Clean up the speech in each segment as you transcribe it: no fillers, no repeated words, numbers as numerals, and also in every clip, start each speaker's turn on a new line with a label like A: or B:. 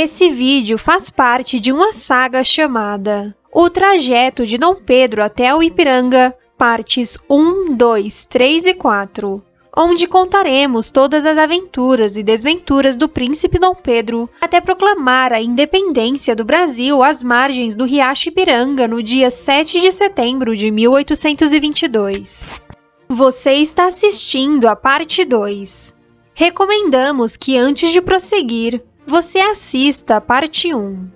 A: Esse vídeo faz parte de uma saga chamada O Trajeto de Dom Pedro até o Ipiranga, partes 1, 2, 3 e 4, onde contaremos todas as aventuras e desventuras do príncipe Dom Pedro até proclamar a independência do Brasil às margens do Riacho Ipiranga no dia 7 de setembro de 1822. Você está assistindo a parte 2. Recomendamos que antes de prosseguir, você assista a parte 1.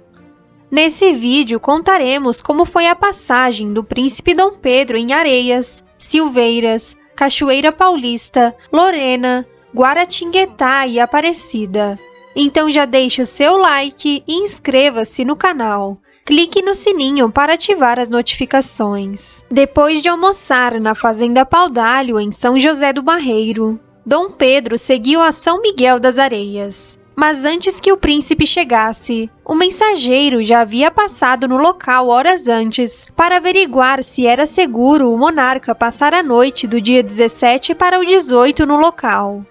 A: Nesse vídeo contaremos como foi a passagem do príncipe Dom Pedro em Areias, Silveiras, Cachoeira Paulista, Lorena, Guaratinguetá e Aparecida. Então já deixe o seu like e inscreva-se no canal. Clique no sininho para ativar as notificações. Depois de almoçar na Fazenda Paudalho, em São José do Barreiro, Dom Pedro seguiu a São Miguel das Areias. Mas antes que o príncipe chegasse, o mensageiro já havia passado no local horas antes para averiguar se era seguro o monarca passar a noite do dia 17 para o 18 no local.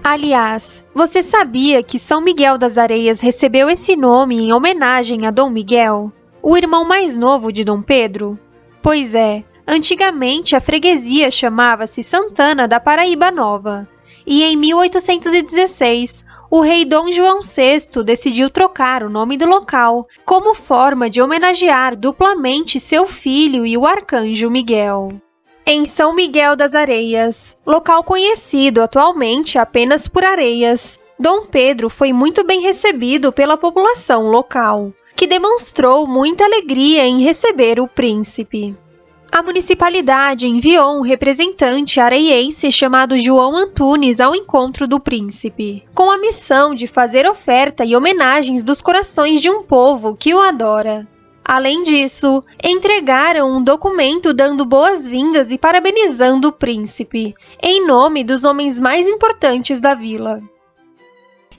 A: Aliás, você sabia que São Miguel das Areias recebeu esse nome em homenagem a Dom Miguel, o irmão mais novo de Dom Pedro? Pois é, antigamente a freguesia chamava-se Santana da Paraíba Nova, e em 1816, o rei Dom João VI decidiu trocar o nome do local como forma de homenagear duplamente seu filho e o arcanjo Miguel. Em São Miguel das Areias, local conhecido atualmente apenas por Areias, Dom Pedro foi muito bem recebido pela população local, que demonstrou muita alegria em receber o príncipe. A municipalidade enviou um representante areiense chamado João Antunes ao encontro do príncipe, com a missão de fazer oferta e homenagens dos corações de um povo que o adora. Além disso, entregaram um documento dando boas-vindas e parabenizando o príncipe, em nome dos homens mais importantes da vila.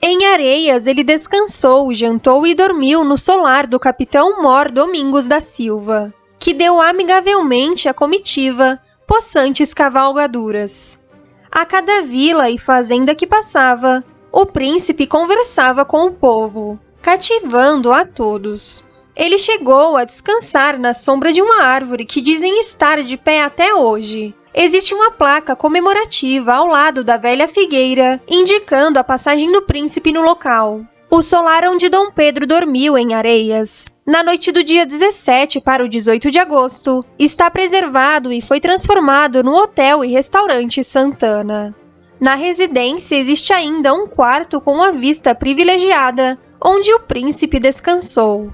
A: Em Areias, ele descansou, jantou e dormiu no solar do capitão Mor Domingos da Silva, que deu amigavelmente à comitiva possantes cavalgaduras. A cada vila e fazenda que passava, o príncipe conversava com o povo, cativando a todos. Ele chegou a descansar na sombra de uma árvore que dizem estar de pé até hoje. Existe uma placa comemorativa ao lado da velha figueira, indicando a passagem do príncipe no local. O solar onde Dom Pedro dormiu em Areias, na noite do dia 17 para o 18 de agosto, está preservado e foi transformado no Hotel e Restaurante Santana. Na residência existe ainda um quarto com a vista privilegiada, onde o príncipe descansou.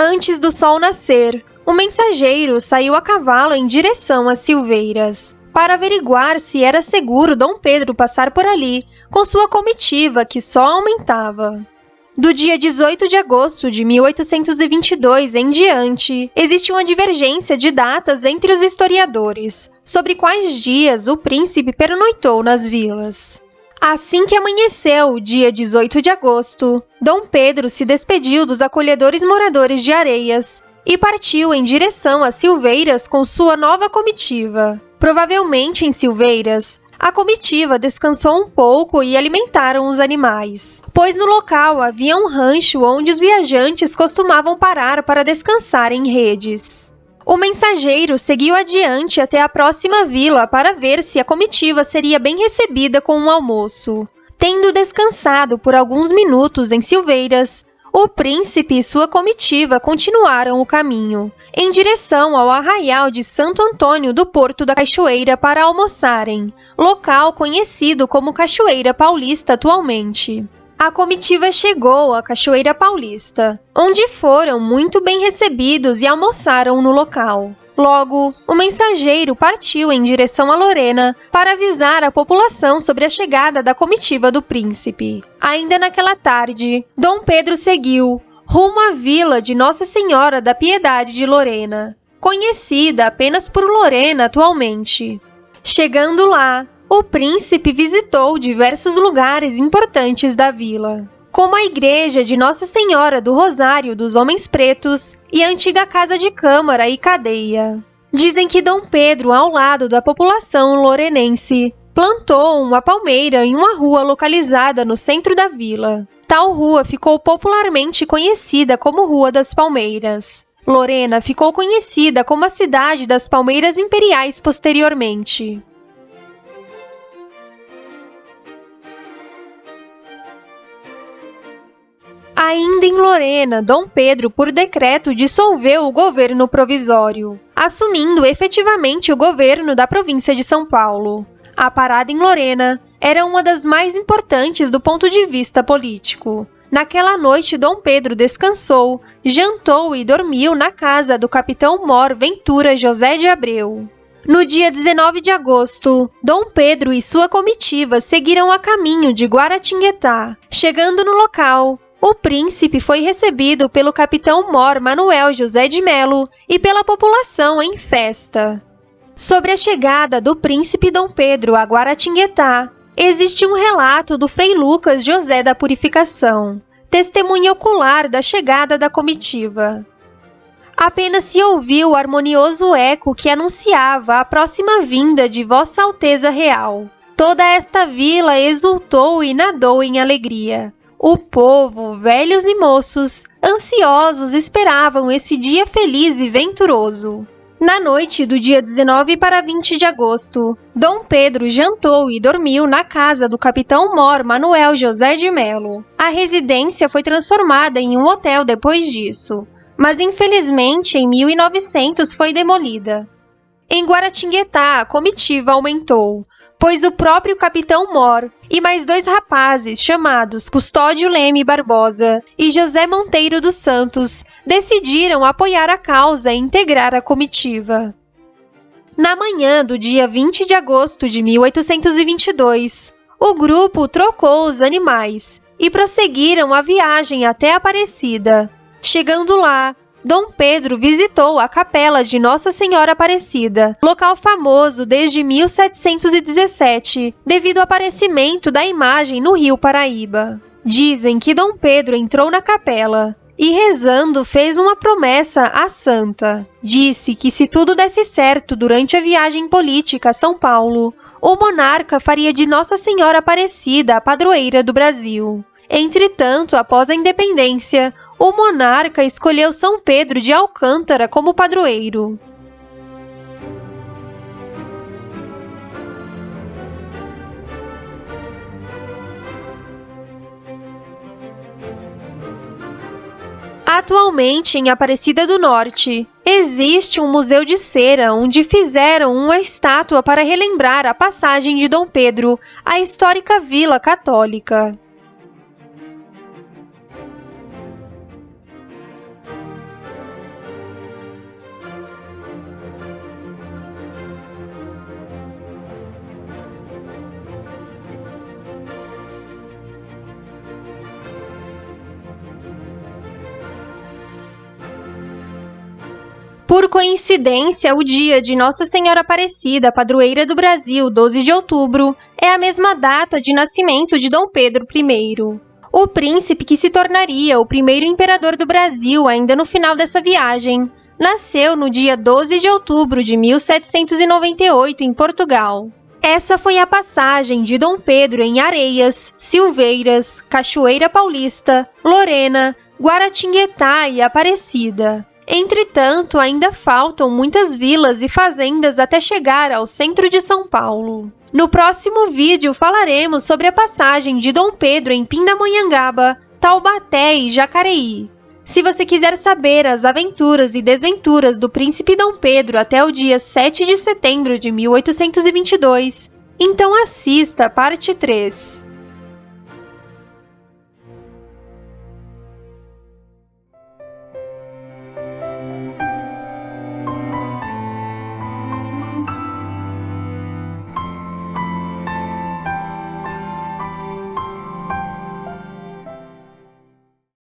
A: Antes do sol nascer, o mensageiro saiu a cavalo em direção às Silveiras, para averiguar se era seguro Dom Pedro passar por ali, com sua comitiva que só aumentava. Do dia 18 de agosto de 1822 em diante, existe uma divergência de datas entre os historiadores, sobre quais dias o príncipe pernoitou nas vilas. Assim que amanheceu o dia 18 de agosto, Dom Pedro se despediu dos acolhedores moradores de Areias e partiu em direção às Silveiras com sua nova comitiva. Provavelmente em Silveiras, a comitiva descansou um pouco e alimentaram os animais, pois no local havia um rancho onde os viajantes costumavam parar para descansar em redes. O mensageiro seguiu adiante até a próxima vila para ver se a comitiva seria bem recebida com um almoço. Tendo descansado por alguns minutos em Silveiras, o príncipe e sua comitiva continuaram o caminho, em direção ao arraial de Santo Antônio do Porto da Cachoeira para almoçarem, local conhecido como Cachoeira Paulista atualmente. A comitiva chegou à Cachoeira Paulista, onde foram muito bem recebidos e almoçaram no local. Logo, o mensageiro partiu em direção a Lorena para avisar a população sobre a chegada da comitiva do príncipe. Ainda naquela tarde, Dom Pedro seguiu rumo à vila de Nossa Senhora da Piedade de Lorena, conhecida apenas por Lorena atualmente. Chegando lá, o príncipe visitou diversos lugares importantes da vila. como a igreja de Nossa Senhora do Rosário dos Homens Pretos e a antiga casa de câmara e cadeia. Dizem que Dom Pedro, ao lado da população lorenense, plantou uma palmeira em uma rua localizada no centro da vila. Tal rua ficou popularmente conhecida como Rua das Palmeiras. Lorena ficou conhecida como a cidade das Palmeiras Imperiais posteriormente. Ainda em Lorena, Dom Pedro, por decreto, dissolveu o governo provisório, assumindo efetivamente o governo da província de São Paulo. A parada em Lorena era uma das mais importantes do ponto de vista político. Naquela noite, Dom Pedro descansou, jantou e dormiu na casa do capitão-mor Ventura José de Abreu. No dia 19 de agosto, Dom Pedro e sua comitiva seguiram a caminho de Guaratinguetá. Chegando no local, o príncipe foi recebido pelo capitão-mor Manuel José de Melo e pela população em festa. Sobre a chegada do príncipe Dom Pedro a Guaratinguetá, existe um relato do Frei Lucas José da Purificação, testemunha ocular da chegada da comitiva. Apenas se ouviu o harmonioso eco que anunciava a próxima vinda de Vossa Alteza Real. Toda esta vila exultou e nadou em alegria. O povo, velhos e moços, ansiosos esperavam esse dia feliz e venturoso. Na noite do dia 19 para 20 de agosto, Dom Pedro jantou e dormiu na casa do capitão-mor Manuel José de Melo. A residência foi transformada em um hotel depois disso, mas infelizmente em 1900 foi demolida. Em Guaratinguetá, a comitiva aumentou, pois o próprio capitão-mor e mais 2 rapazes chamados Custódio Leme Barbosa e José Monteiro dos Santos decidiram apoiar a causa e integrar a comitiva. Na manhã do dia 20 de agosto de 1822, o grupo trocou os animais e prosseguiram a viagem até Aparecida. Chegando lá, Dom Pedro visitou a capela de Nossa Senhora Aparecida, local famoso desde 1717, devido ao aparecimento da imagem no Rio Paraíba. Dizem que Dom Pedro entrou na capela e, rezando, fez uma promessa à santa. Disse que se tudo desse certo durante a viagem política a São Paulo, o monarca faria de Nossa Senhora Aparecida a padroeira do Brasil. Entretanto, após a independência, o monarca escolheu São Pedro de Alcântara como padroeiro. Atualmente, em Aparecida do Norte, existe um museu de cera onde fizeram uma estátua para relembrar a passagem de Dom Pedro à histórica Vila Católica. Por coincidência, o dia de Nossa Senhora Aparecida, padroeira do Brasil, 12 de outubro, é a mesma data de nascimento de Dom Pedro I. O príncipe que se tornaria o primeiro imperador do Brasil ainda no final dessa viagem, nasceu no dia 12 de outubro de 1798 em Portugal. Essa foi a passagem de Dom Pedro em Areias, Silveiras, Cachoeira Paulista, Lorena, Guaratinguetá e Aparecida. Entretanto, ainda faltam muitas vilas e fazendas até chegar ao centro de São Paulo. No próximo vídeo falaremos sobre a passagem de Dom Pedro em Pindamonhangaba, Taubaté e Jacareí. Se você quiser saber as aventuras e desventuras do príncipe Dom Pedro até o dia 7 de setembro de 1822, então assista a parte 3.